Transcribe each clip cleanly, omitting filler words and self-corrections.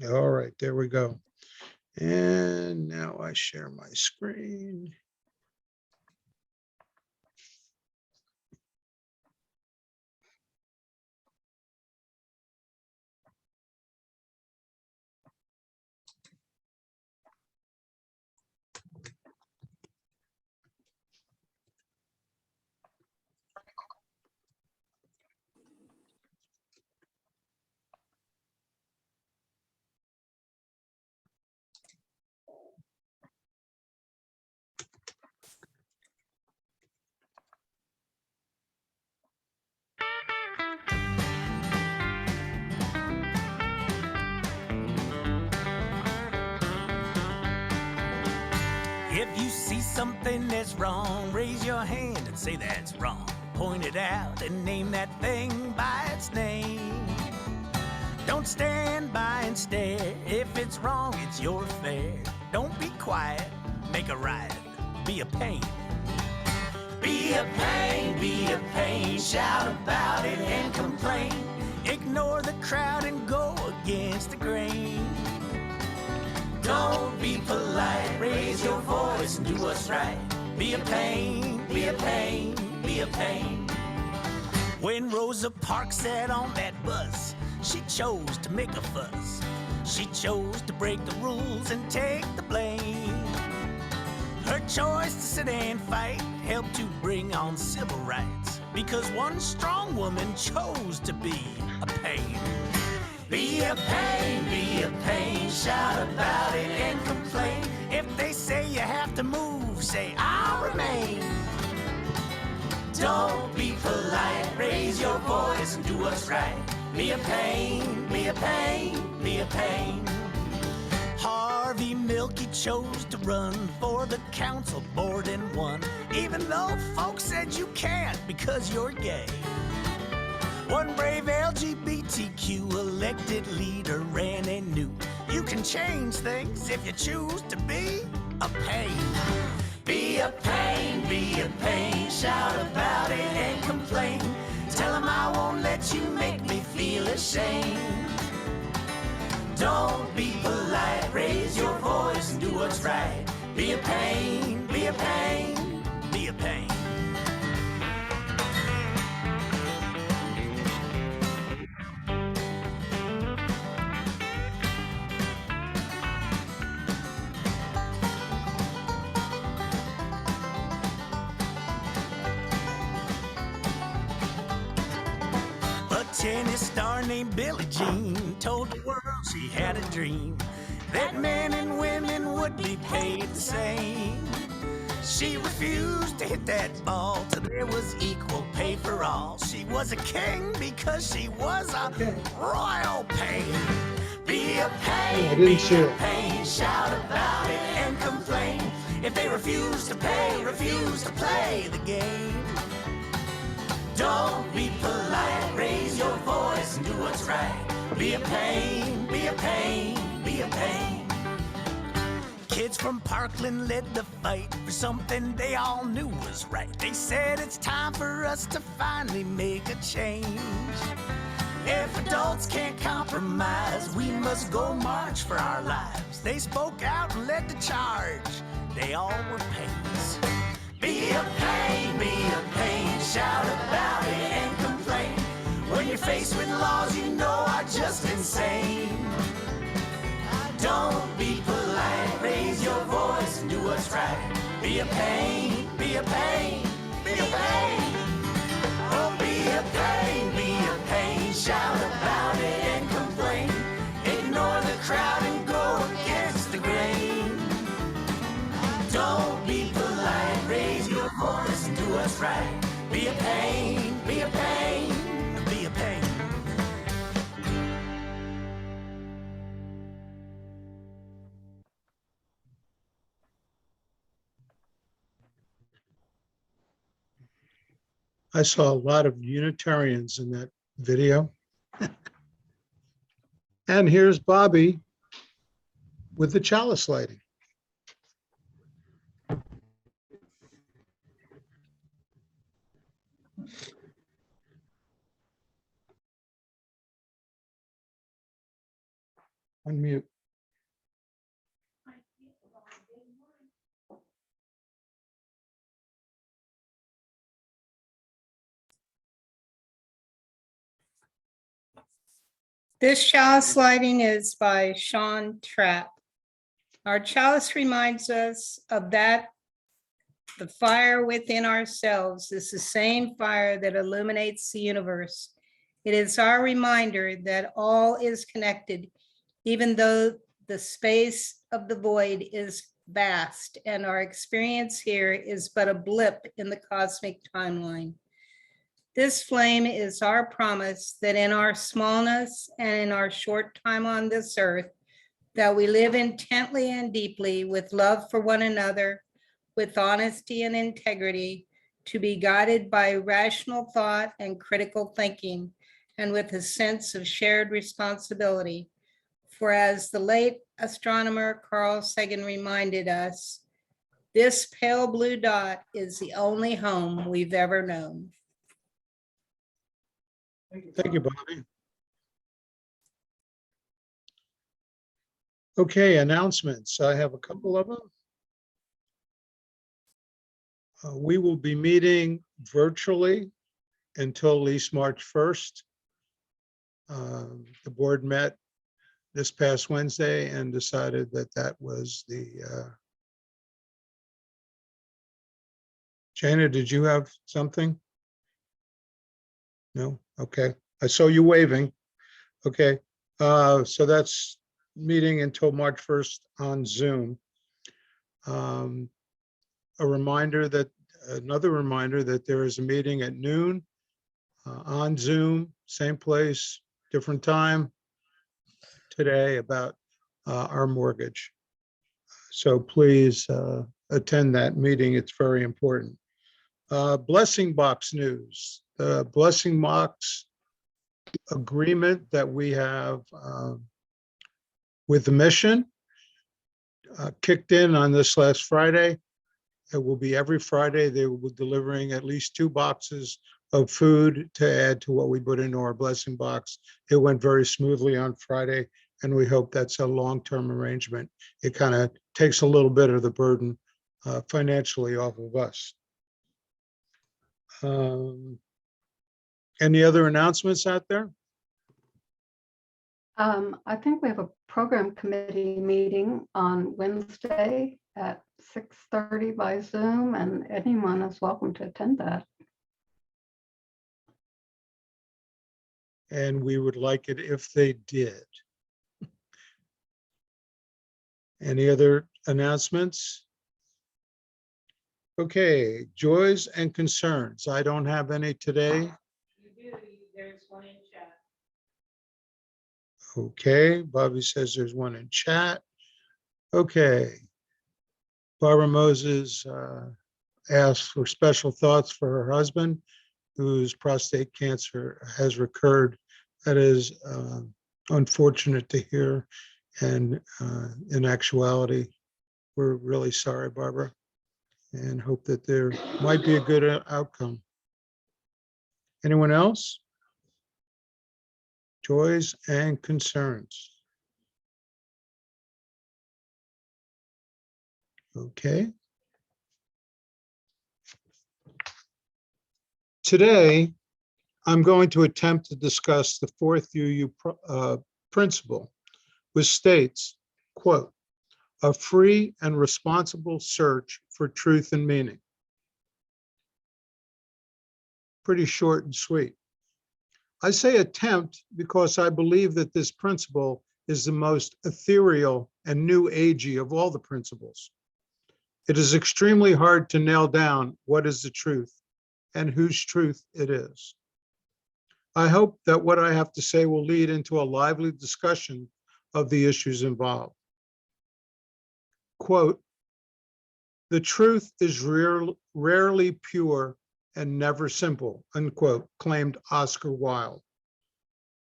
All right, there we go. And now I share my screen. If you see something that's wrong, raise your hand and say that's wrong. Point it out and name that thing by its name. Don't stand by and stare. If it's wrong, it's your affair. Don't be quiet, make a riot, be a pain. Be a pain, shout about it and complain. Ignore the crowd and go against the grain. Don't be polite, raise your voice and do what's right. Be a pain, be a pain, be a pain. When Rosa Parks sat on that bus, she chose to make a fuss. She chose to break the rules and take the blame. Her choice to sit and fight helped to bring on civil rights, because one strong woman chose to be a pain. Be a pain, shout about it and complain. If they say you have to move, say I'll remain. Don't be polite, raise your voice and do what's right. Be a pain, be a pain, be a pain. Harvey Milk chose to run for the council board and won, even though folks said you can't because you're gay. One brave LGBTQ elected leader ran and knew you can change things if you choose to be a pain. Be a pain, shout about it and complain. Tell them I won't let you make me feel ashamed. Don't be polite, raise your voice and do what's right. Be a pain, be a pain, be a pain. Tennis star named Billie Jean told the world she had a dream that men and women would be paid the same. She refused to hit that ball till there was equal pay for all. She was a king because she was a royal pain. Be a pain, be a pain, shout about it and complain. If they refuse to pay, refuse to play the game. Don't be polite, raise your voice and do what's right. Be a pain, be a pain, be a pain. Kids from Parkland led the fight for something they all knew was right. They said it's time for us to finally make a change. If adults can't compromise, we must go march for our lives. They spoke out and led the charge. They all were pains. Be a pain, shout about it and complain. When you're faced with laws you know are just insane. Don't be polite, raise your voice and do what's right. Be a pain, be a pain, be a pain. Oh, be a pain, shout about it and complain. Ignore the crowd and go against the grain. Don't be polite, raise your voice and do what's right. Be a pain, be a pain, be a pain. I saw a lot of Unitarians in that video. And here's Bobby with the chalice lighting. Unmute. This chalice lighting is by Sean Trapp. Our chalice reminds us of that the fire within ourselves is the same fire that illuminates the universe. It is our reminder that all is connected, even though the space of the void is vast and our experience here is but a blip in the cosmic timeline. This flame is our promise that in our smallness and in our short time on this earth, that we live intently and deeply with love for one another, with honesty and integrity, to be guided by rational thought and critical thinking, and with a sense of shared responsibility. For as the late astronomer Carl Sagan reminded us, this pale blue dot is the only home we've ever known. Thank you, Bobby. Okay, announcements. I have a couple of them. We will be meeting virtually until at least March 1st. The board met this past Wednesday and decided that that was the, Jana, did you have something? No? Okay. I saw you waving. Okay. So that's meeting until March 1st on Zoom. Another reminder that there is a meeting at noon on Zoom, same place, different time today about our mortgage. So please attend that meeting. It's very important. Blessing Box news. The Blessing Box agreement that we have with the mission kicked in on this last Friday. It will be every Friday. They will be delivering at least 2 boxes of food to add to what we put into our Blessing Box. It went very smoothly on Friday, and we hope that's a long-term arrangement. It kind of takes a little bit of the burden financially off of us. Any other announcements out there? I think we have a program committee meeting on Wednesday at 6:30 by Zoom, and anyone is welcome to attend that. And we would like it if they did. Any other announcements? Okay, joys and concerns. I don't have any today. You do, there's one in chat. Okay, Bobby says there's one in chat. Okay. Barbara Moses asked for special thoughts for her husband, whose prostate cancer has recurred. That is unfortunate to hear. And in actuality, we're really sorry, Barbara, and hope that there might be a good outcome. Anyone else? Joys and concerns. Okay. Today, I'm going to attempt to discuss the 4th UU principle, which states, quote, a free and responsible search for truth and meaning. Pretty short and sweet. I say attempt because I believe that this principle is the most ethereal and new agey of all the principles. It is extremely hard to nail down what is the truth and whose truth it is. I hope that what I have to say will lead into a lively discussion of the issues involved. Quote, the truth is rarely pure and never simple, unquote, claimed Oscar Wilde.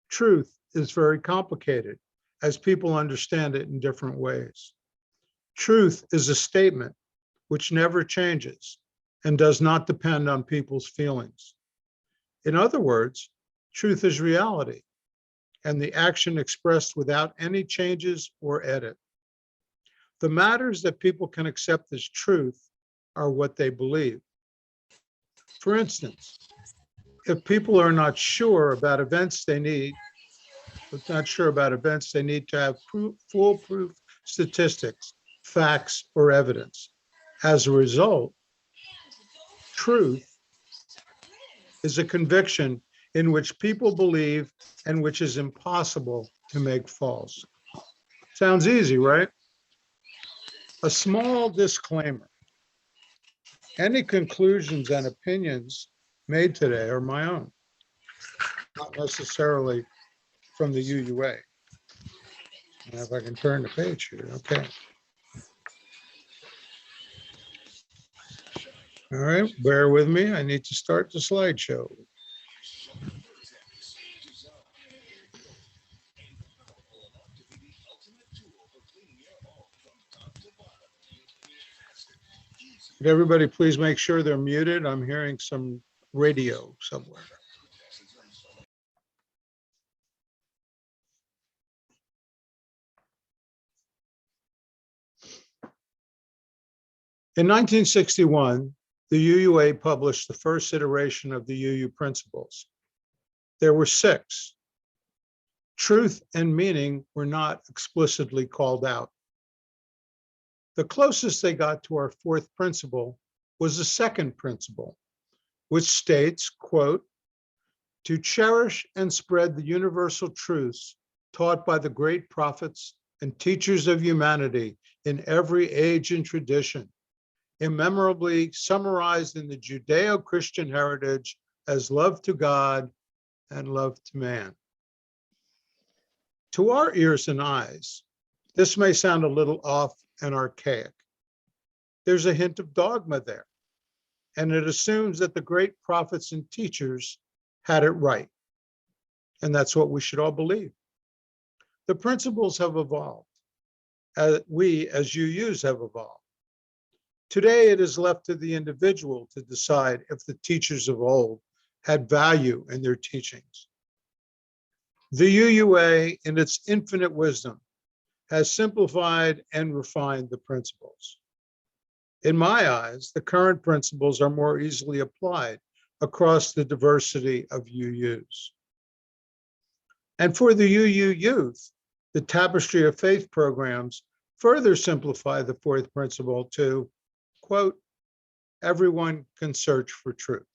Truth is very complicated as people understand it in different ways. Truth is a statement which never changes and does not depend on people's feelings. In other words, truth is reality. and the action expressed without any changes or edit. The matters that people can accept as truth are what they believe. For instance, if people are not sure about events, they need to have foolproof statistics, facts, or evidence. As a result, truth is a conviction in which people believe and which is impossible to make false. Sounds easy, right? A small disclaimer. Any conclusions and opinions made today are my own, not necessarily from the UUA. And if I can turn the page here, okay. All right, bear with me. I need to start the slideshow. Could everybody please make sure they're muted? I'm hearing some radio somewhere. In 1961, the UUA published the first iteration of the UU principles. There were 6. Truth and meaning were not explicitly called out. The closest they got to our 4th principle was the 2nd principle, which states, quote, to cherish and spread the universal truths taught by the great prophets and teachers of humanity in every age and tradition, immemorably summarized in the Judeo-Christian heritage as love to God and love to man. To our ears and eyes, this may sound a little off and archaic. There's a hint of dogma there, and it assumes that the great prophets and teachers had it right. And that's what we should all believe. The principles have evolved. We as UUs have evolved. Today, it is left to the individual to decide if the teachers of old had value in their teachings. The UUA, in its infinite wisdom, has simplified and refined the principles. In my eyes, the current principles are more easily applied across the diversity of UUs. And for the UU youth, the Tapestry of Faith programs further simplify the 4th principle to, quote, everyone can search for truth.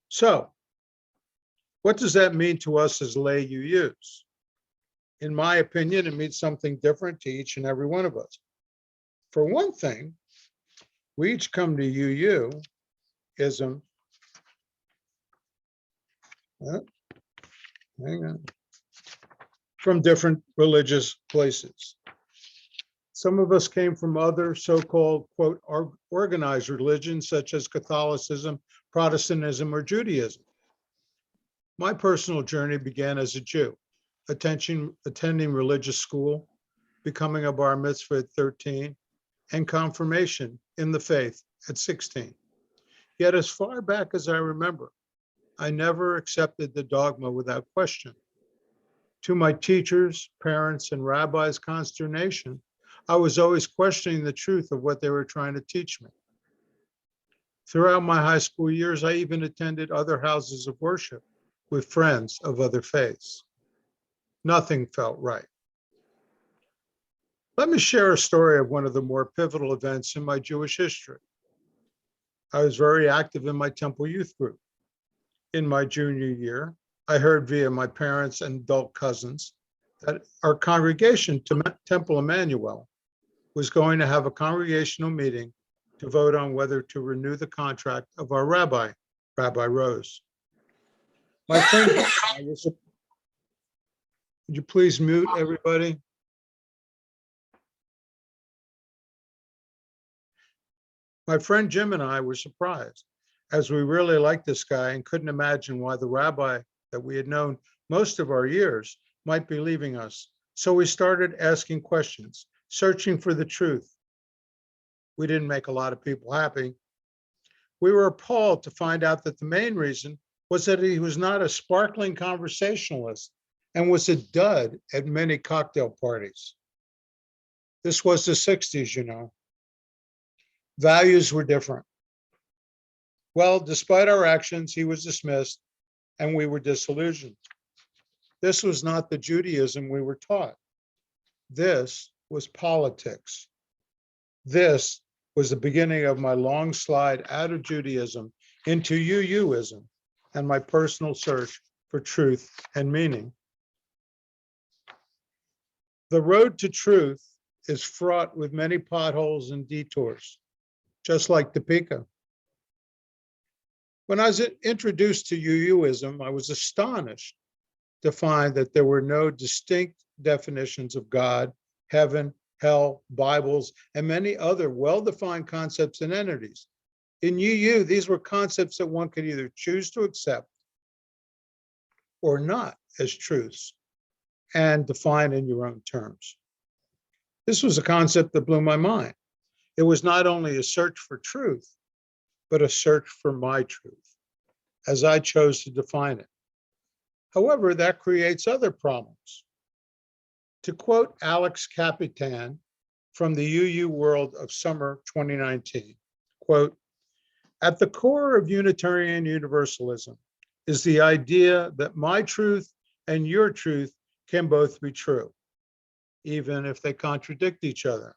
So, what does that mean to us as lay UUs? In my opinion, it means something different to each and every one of us. For one thing, we each come to UU-ism, from different religious places. Some of us came from other so-called, quote, organized religions such as Catholicism, Protestantism, or Judaism. My personal journey began as a Jew, attending religious school, becoming a bar mitzvah at 13, and confirmation in the faith at 16. Yet as far back as I remember, I never accepted the dogma without question. To my teachers, parents, and rabbis' consternation, I was always questioning the truth of what they were trying to teach me. Throughout my high school years, I even attended other houses of worship with friends of other faiths. Nothing felt right. Let me share a story of one of the more pivotal events in my Jewish history. I was very active in my temple youth group. In my junior year, I heard via my parents and adult cousins that our congregation, Temple Emmanuel, was going to have a congregational meeting to vote on whether to renew the contract of our rabbi, Rabbi Rose. My friend, would you please mute everybody? My friend Jim and I were surprised, as we really liked this guy and couldn't imagine why the rabbi that we had known most of our years might be leaving us. So we started asking questions, searching for the truth. We didn't make a lot of people happy. We were appalled to find out that the main reason was that he was not a sparkling conversationalist and was a dud at many cocktail parties. This was the 60s, you know. Values were different. Well, despite our actions, he was dismissed and we were disillusioned. This was not the Judaism we were taught. This was politics. This was the beginning of my long slide out of Judaism into UUism and my personal search for truth and meaning. The road to truth is fraught with many potholes and detours, just like Topeka. When I was introduced to UUism, I was astonished to find that there were no distinct definitions of God, heaven, hell, Bibles, and many other well-defined concepts and entities. In UU, these were concepts that one could either choose to accept or not as truths and define in your own terms. This was a concept that blew my mind. It was not only a search for truth, but a search for my truth, as I chose to define it. However, that creates other problems. To quote Alex Capitan from the UU World of Summer 2019, quote, "At the core of Unitarian Universalism is the idea that my truth and your truth can both be true, even if they contradict each other."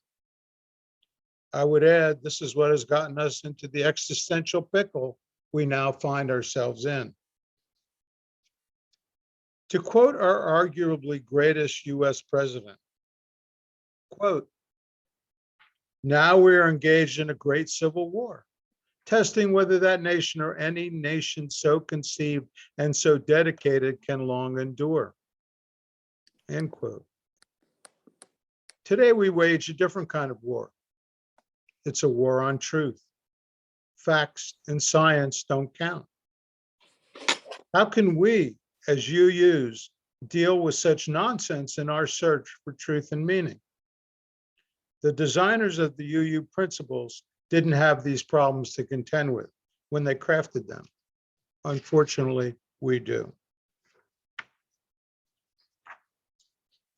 I would add, this is what has gotten us into the existential pickle we now find ourselves in. To quote our arguably greatest US president, quote, "Now we are engaged in a great civil war, testing whether that nation or any nation so conceived and so dedicated can long endure," end quote. Today we wage a different kind of war. It's a war on truth. Facts and science don't count. How can we, as UUs, deal with such nonsense in our search for truth and meaning? The designers of the UU principles didn't have these problems to contend with when they crafted them. Unfortunately, we do.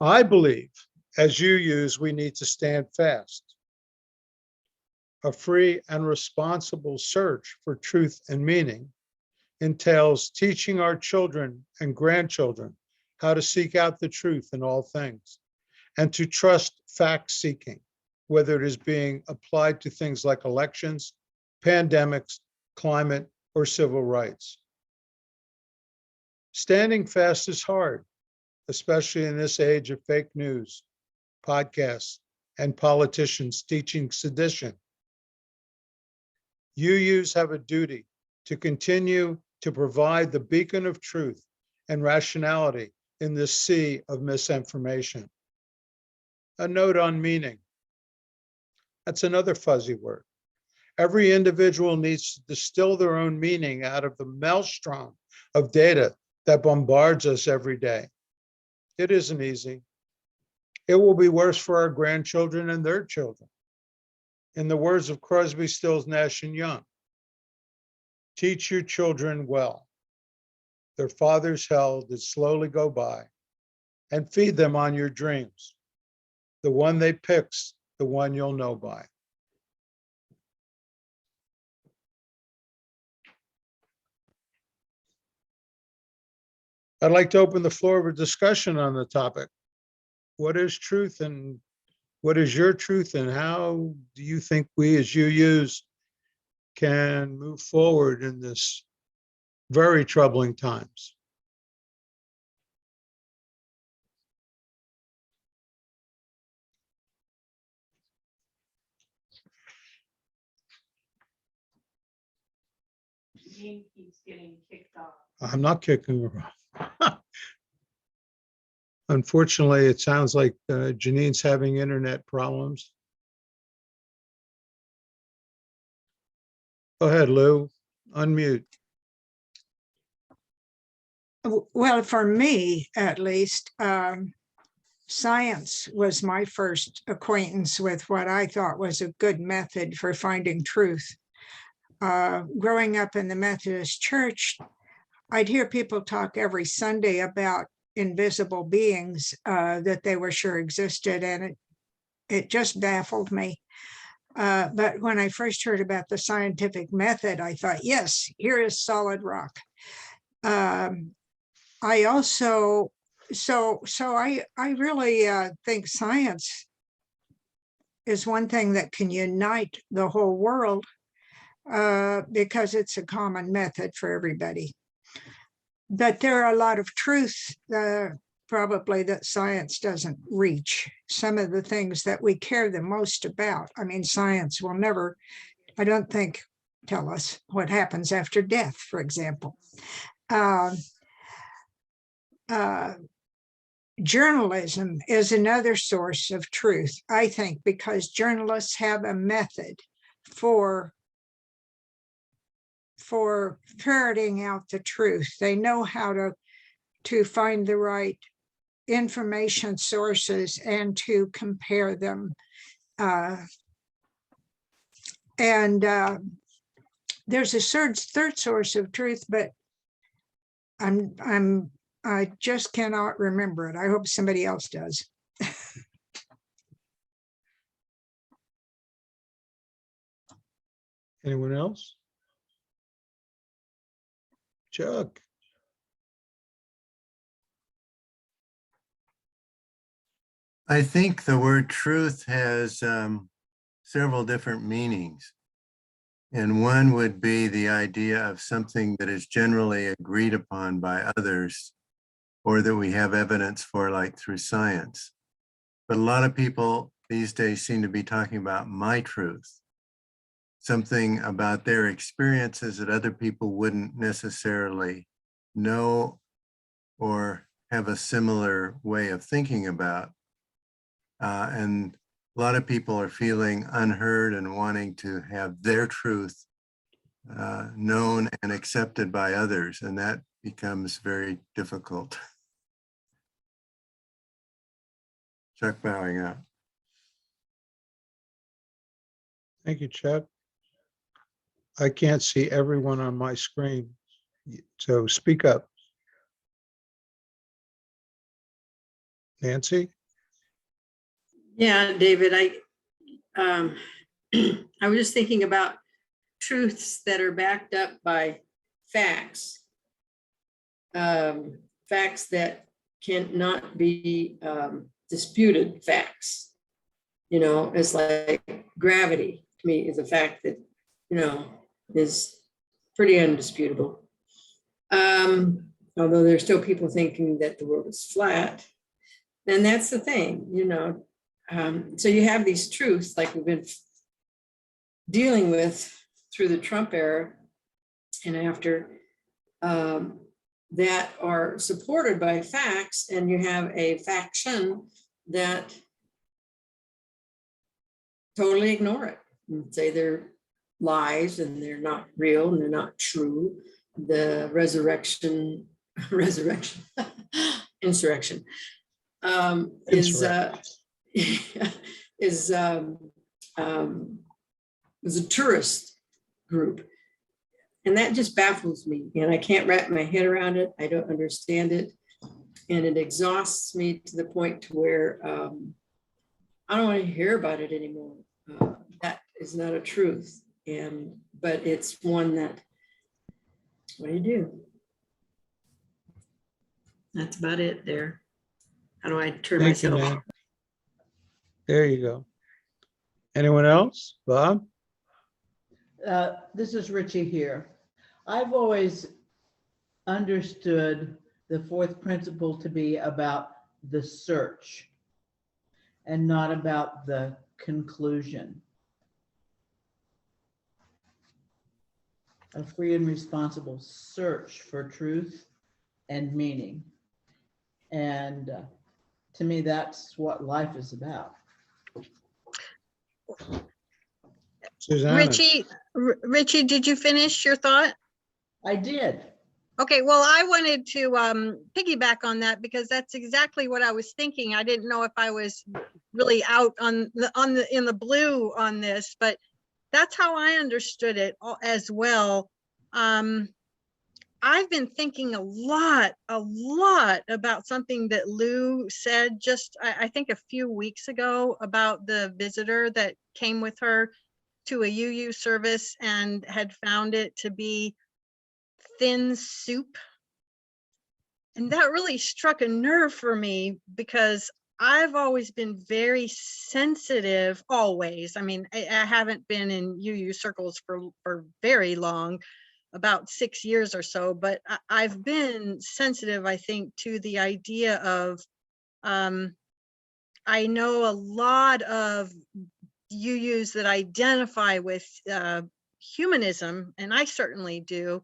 I believe, as UUs, we need to stand fast. A free and responsible search for truth and meaning entails teaching our children and grandchildren how to seek out the truth in all things and to trust fact-seeking, whether it is being applied to things like elections, pandemics, climate, or civil rights. Standing fast is hard, especially in this age of fake news, podcasts, and politicians teaching sedition. UUs have a duty to continue to provide the beacon of truth and rationality in this sea of misinformation. A note on meaning. That's another fuzzy word. Every individual needs to distill their own meaning out of the maelstrom of data that bombards us every day. It isn't easy. It will be worse for our grandchildren and their children. In the words of Crosby, Stills, Nash and Young, teach your children well. Their father's hell did slowly go by, and feed them on your dreams. The one they pick's the one you'll know by. I'd like to open the floor for discussion on the topic. What is truth and what is your truth, and how do you think we as UUs can move forward in this very troubling times? Jean keeps getting kicked off. I'm not kicking her off. Unfortunately, it sounds like Janine's having internet problems. Go ahead, Lou, unmute. Well, for me, at least, science was my first acquaintance with what I thought was a good method for finding truth. Growing up in the Methodist Church, I'd hear people talk every Sunday about invisible beings that they were sure existed, and it just baffled me. But when I first heard about the scientific method, I thought, yes, here is solid rock. I also, I really think science is one thing that can unite the whole world because it's a common method for everybody. But there are a lot of truths probably that science doesn't reach. Some of the things that we care the most about. I mean, science will never, I don't think, tell us what happens after death, for example. Journalism is another source of truth, I think, because journalists have a method for ferreting out the truth. They know how to find the right information sources and to compare them. There's a third source of truth, but I just cannot remember it. I hope somebody else does. Anyone else? Chuck? I think the word truth has several different meanings. And one would be the idea of something that is generally agreed upon by others, or that we have evidence for, like through science. But a lot of people these days seem to be talking about my truth, something about their experiences that other people wouldn't necessarily know or have a similar way of thinking about. And a lot of people are feeling unheard and wanting to have their truth known and accepted by others, and that becomes very difficult. Chuck bowing out. Thank you, Chuck. I can't see everyone on my screen, so speak up. Nancy? Yeah, David, I was just thinking about truths that are backed up by facts. Facts that cannot be disputed facts. You know, it's like gravity to me is a fact that, you know, is pretty undisputable. Although there's still people thinking that the world is flat. And that's the thing, you know. So you have these truths like we've been dealing with through the Trump era and after that are supported by facts, and you have a faction that totally ignore it and say they're lies and they're not real and they're not true. The insurrection is a tourist group. And that just baffles me. And I can't wrap my head around it. I don't understand it. And it exhausts me to the point to where I don't want to hear about it anymore. That is not a truth. But it's one that, what do you do? That's about it there. How do I turn Thank you, myself Nan. off? There you go. Anyone else? Bob? This is Richie here. I've always understood the fourth principle to be about the search and not about the conclusion. A free and responsible search for truth and meaning. And to me, that's what life is about. Susanna? Richie, did you finish your thought? I did. Okay, well, I wanted to piggyback on that because that's exactly what I was thinking. I didn't know if I was really out in the blue on this, but that's how I understood it as well. I I've been thinking a lot about something that Lou said just, I think a few weeks ago, about the visitor that came with her to a UU service and had found it to be thin soup. And that really struck a nerve for me, because I've always been very sensitive, always. I mean, I haven't been in UU circles for very long, about 6 years or so, but I've been sensitive, I think, to the idea of, I know a lot of UUs that identify with humanism, and I certainly do.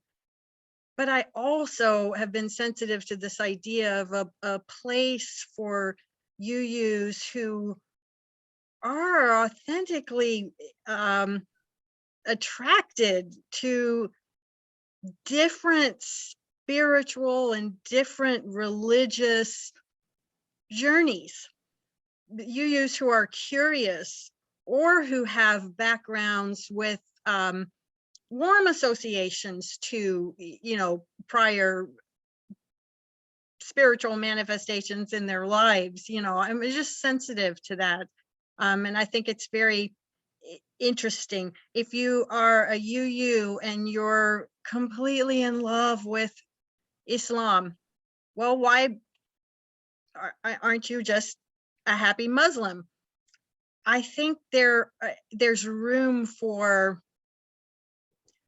But I also have been sensitive to this idea of a place for UUs who are authentically attracted to different spiritual and different religious journeys. UUs who are curious or who have backgrounds with warm associations to, prior spiritual manifestations in their lives. I'm just sensitive to that. And I think it's very interesting. If you are a UU and you're completely in love with Islam, well, why aren't you just a happy Muslim? I think there's room for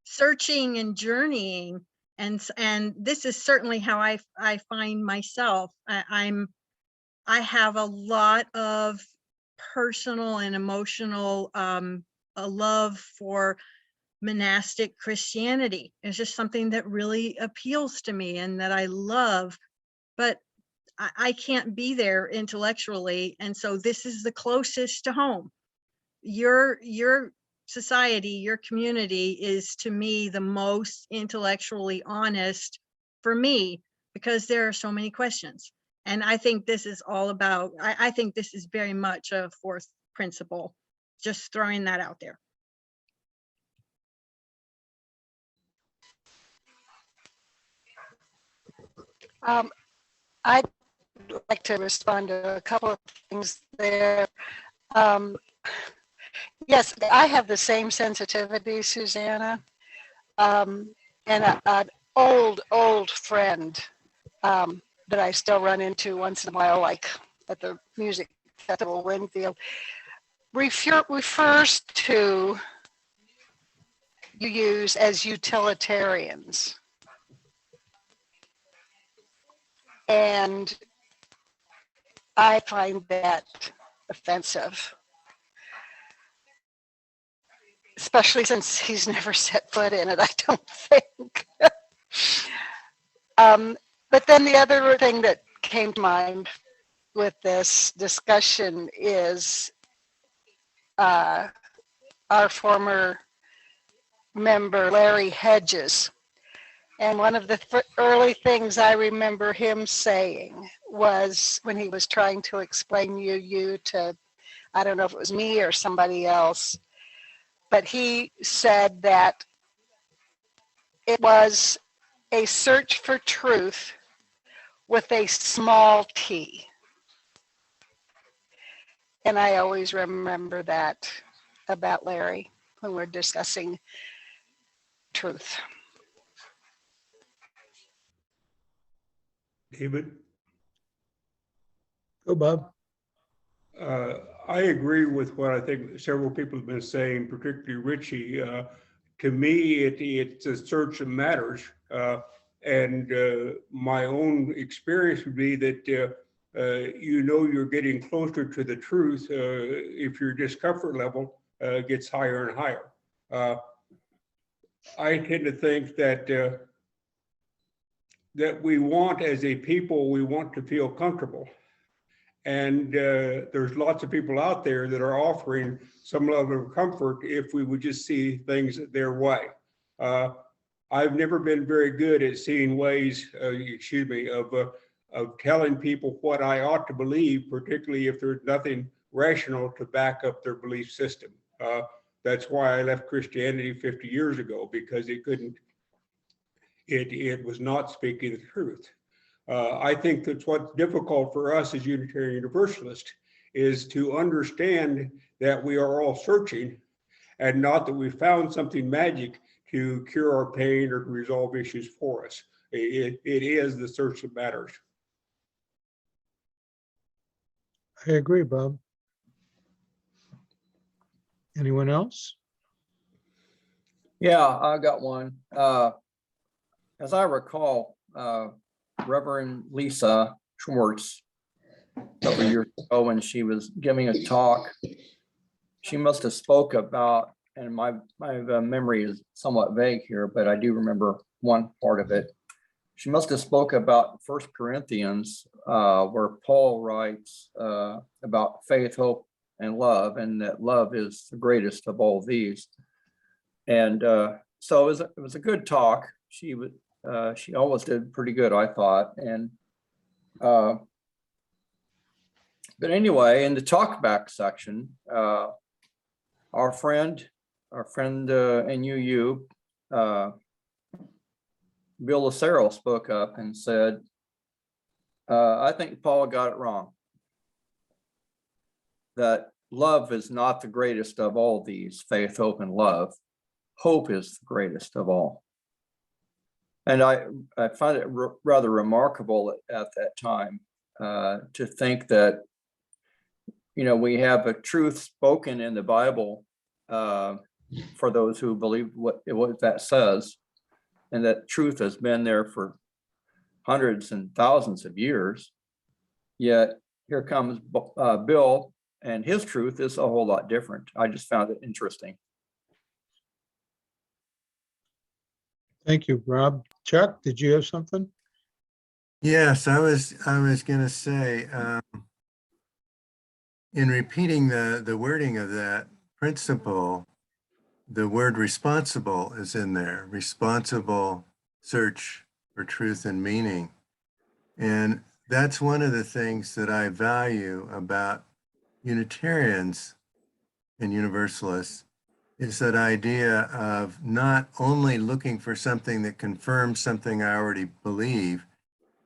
searching and journeying, and this is certainly how I find myself. I have a lot of personal and emotional a love for monastic Christianity. It's just something that really appeals to me and that I love, but I can't be there intellectually, and so this is the closest to home. Your society, your community is, to me, the most intellectually honest for me, because there are so many questions. And I think this is all about, I think this is very much a fourth principle, just throwing that out there. I'd like to respond to a couple of things there. Yes, I have the same sensitivity, Susanna. And an old friend that I still run into once in a while, like at the music festival, Winfield, refers to UUs as utilitarians. And I find that offensive, especially since he's never set foot in it, I don't think. But then the other thing that came to mind with this discussion is our former member, Larry Hedges. And one of the early things I remember him saying was, when he was trying to explain UU to, I don't know if it was me or somebody else, but he said that it was a search for truth with a small t. And I always remember that about Larry when we're discussing truth. David? Go, Bob. I agree with what I think several people have been saying, particularly Richie. To me, it's a search that matters. And my own experience would be that you're getting closer to the truth if your discomfort level gets higher and higher. I tend to think that that we want, as a people, we want to feel comfortable. And there's lots of people out there that are offering some level of comfort if we would just see things their way. I've never been very good at seeing ways, of telling people what I ought to believe, particularly if there's nothing rational to back up their belief system. That's why I left Christianity 50 years ago, because it it was not speaking the truth. I think that's what's difficult for us as Unitarian Universalists is to understand that we are all searching and not that we found something magic to cure our pain or to resolve issues for us. It is the search that matters. I agree, Bob. Anyone else? Yeah, I got one. As I recall, Reverend Lisa Schwartz, a couple of years ago when she was giving a talk, she must have spoke about, and my memory is somewhat vague here, but I do remember one part of it. She must have spoke about 1 Corinthians, where Paul writes about faith, hope, and love, and that love is the greatest of all these. And so it was a good talk. She always did pretty good, I thought. And but anyway, in the talkback section, our friend in UU, Bill Lucero spoke up and said, I think Paul got it wrong. That love is not the greatest of all these, faith, hope, and love. Hope is the greatest of all. And I find it rather remarkable at that time to think that, we have a truth spoken in the Bible for those who believe what that says, and that truth has been there for hundreds and thousands of years. Yet here comes Bill, and his truth is a whole lot different. I just found it interesting. Thank you, Rob. Chuck, did you have something? Yes, I was going to say, in repeating the wording of that principle, the word responsible is in there. Responsible search for truth and meaning. And that's one of the things that I value about Unitarians and Universalists, is that idea of not only looking for something that confirms something I already believe,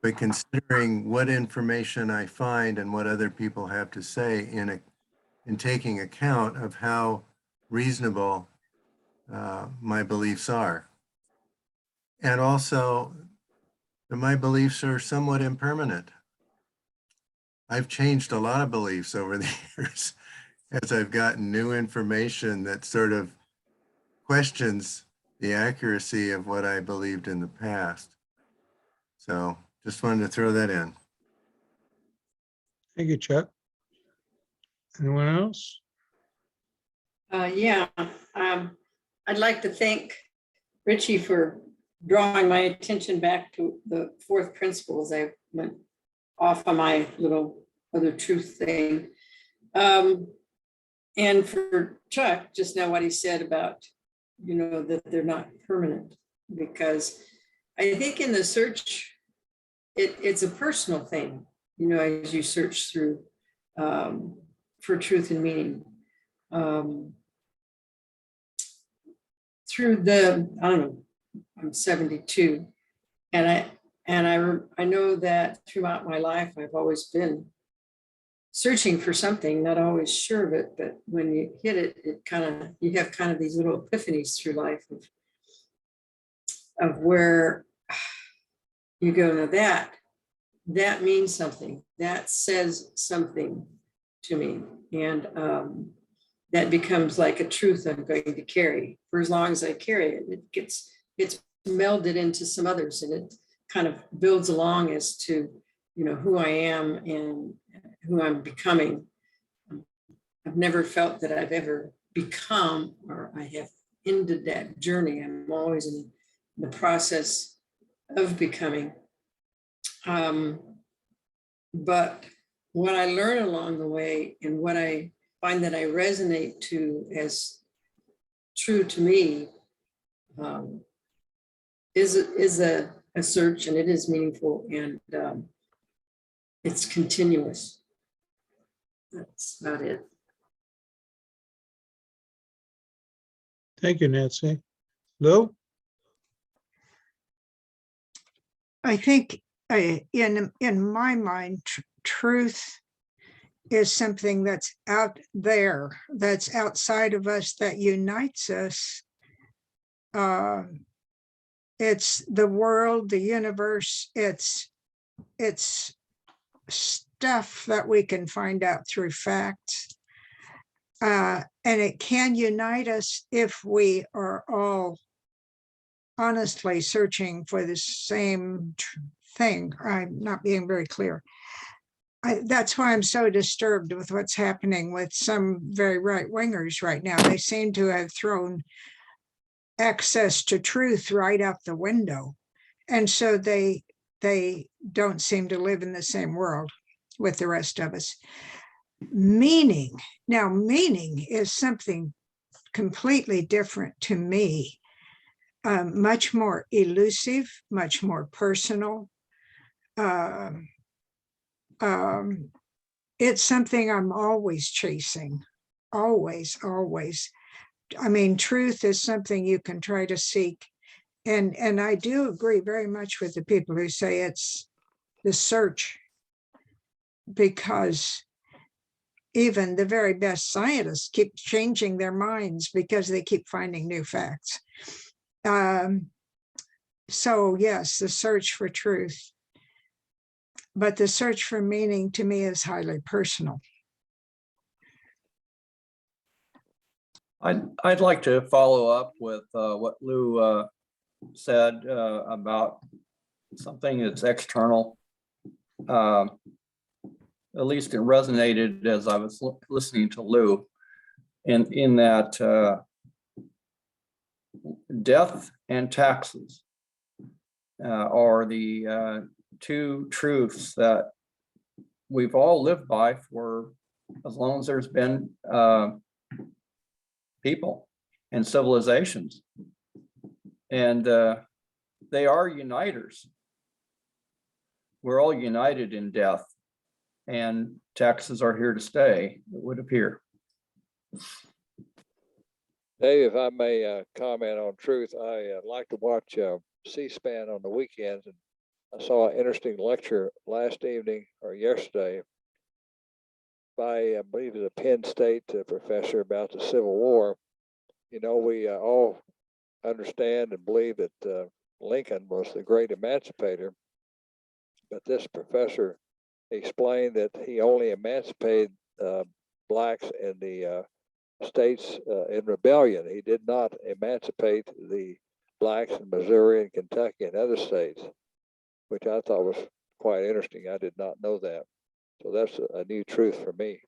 but considering what information I find and what other people have to say in taking account of how reasonable my beliefs are. And also, my beliefs are somewhat impermanent. I've changed a lot of beliefs over the years as I've gotten new information that sort of questions the accuracy of what I believed in the past. So just wanted to throw that in. Thank you, Chuck. Anyone else? Yeah, I'd like to thank Richie for drawing my attention back to the fourth principle as I went off on my little other truth thing. And for Chuck, just now what he said about, that they're not permanent, because I think in the search, it's a personal thing, as you search through for truth and meaning. Through I don't know, I'm 72, and I know that throughout my life I've always been searching for something, not always sure of it, but when you hit it, you have kind of these little epiphanies through life of where you go, now that means something, that says something to me, and that becomes like a truth I'm going to carry for as long as I carry it. It's melded into some others, and it kind of builds along as to, who I am and who I'm becoming. I've never felt that I've ever become, or I have ended that journey. I'm always in the process of becoming. But what I learn along the way, and what I find that I resonate to as true to me, is a search, and it is meaningful, and it's continuous. That's about it. Thank you, Nancy. Lou? I think in my mind, truth is something that's out there, that's outside of us, that unites us. It's the world, the universe, it's stuff that we can find out through facts. And it can unite us if we are all honestly searching for the same thing. I'm not being very clear. That's why I'm so disturbed with what's happening with some very right wingers right now. They seem to have thrown access to truth right out the window. And so they don't seem to live in the same world with the rest of us. Meaning, now meaning is something completely different to me, much more elusive, much more personal. It's something I'm always chasing, always. I mean, truth is something you can try to seek. And I do agree very much with the people who say it's the search, because even the very best scientists keep changing their minds because they keep finding new facts. So yes, the search for truth. But the search for meaning to me is highly personal. I'd like to follow up with what Lou said about something that's external. At least it resonated as I was listening to Lou, in that death and taxes are the two truths that we've all lived by for as long as there's been people and civilizations. And they are uniters. We're all united in death, and taxes are here to stay, it would appear. Dave, if I may comment on truth, I like to watch C-SPAN on the weekends, and I saw an interesting lecture last evening or yesterday by, I believe it was a Penn State professor about the Civil War. You know, we all understand and believe that Lincoln was the great emancipator, but this professor explained that he only emancipated blacks in the states in rebellion. He did not emancipate the blacks in Missouri and Kentucky and other states, which I thought was quite interesting. I did not know that. So that's a new truth for me.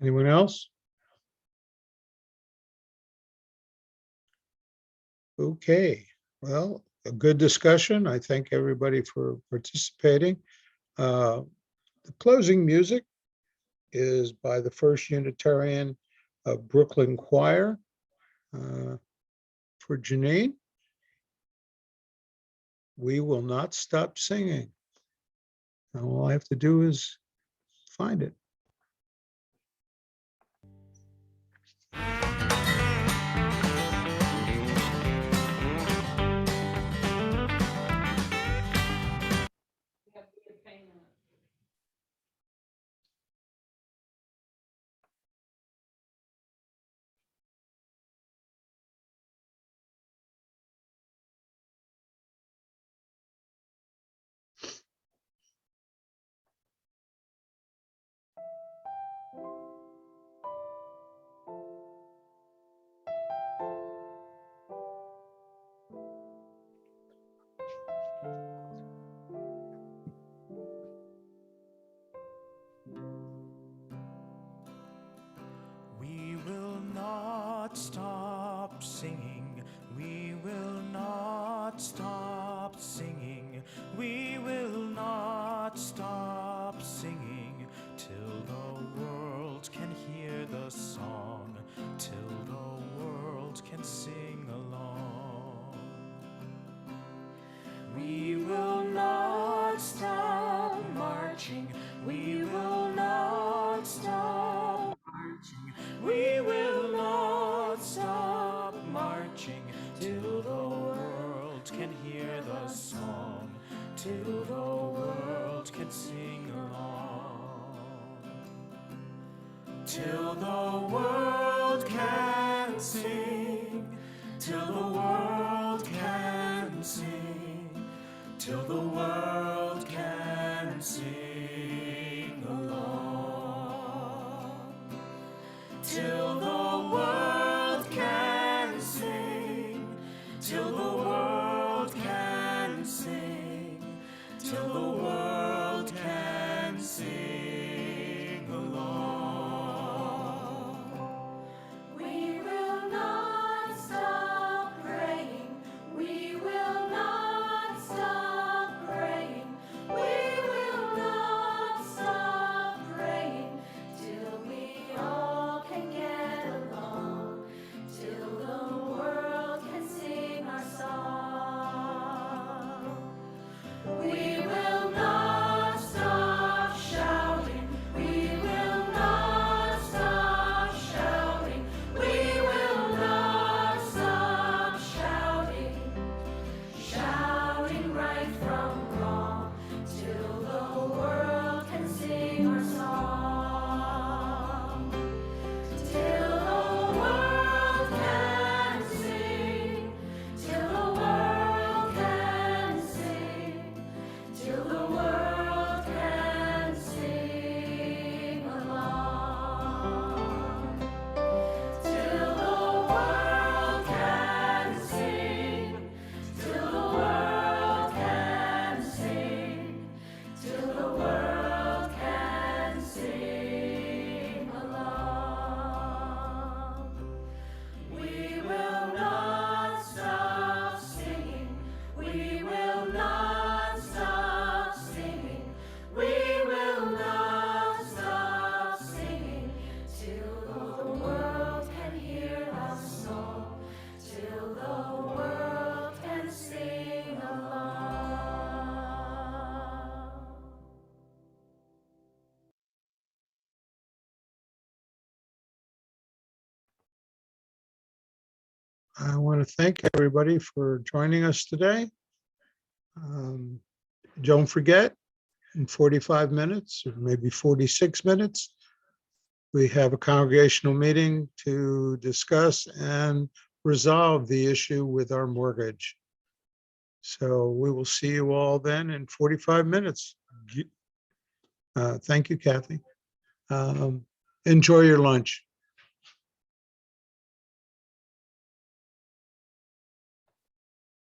Anyone else? Okay, well, a good discussion. I thank everybody for participating. The closing music is by the First Unitarian of Brooklyn Choir. For Janine, We Will Not Stop Singing. And all I have to do is find it. We will not stop singing. We will not stop singing. We will not stop singing till the world can hear the song, till the world can sing along. We will not stop marching. We will not stop marching. We will not stop the song till the world can sing along. Till the world can sing, till the world can sing, till the world can sing along. Till the world can sing, till the world can sing, till the world can sing along. We will not stop praying, we will not stop praying, we will not stop praying till we all can get along, till the world can sing our song. We will not stop shouting, we will not stop shouting, we will not stop shouting, shouting right from wrong, till the world can sing our song. Till the world can sing, till the world can sing, till the world can sing along. Till the world can sing, till the world can sing, till the world can sing along. We will not stop singing, we will not stop singing, we will not stop singing till the world can hear our song, till the world can sing along. I want to thank everybody for joining us today. Don't forget, in 45 minutes, or maybe 46 minutes, we have a congregational meeting to discuss and resolve the issue with our mortgage. So we will see you all then in 45 minutes. Thank you, Kathy. Enjoy your lunch.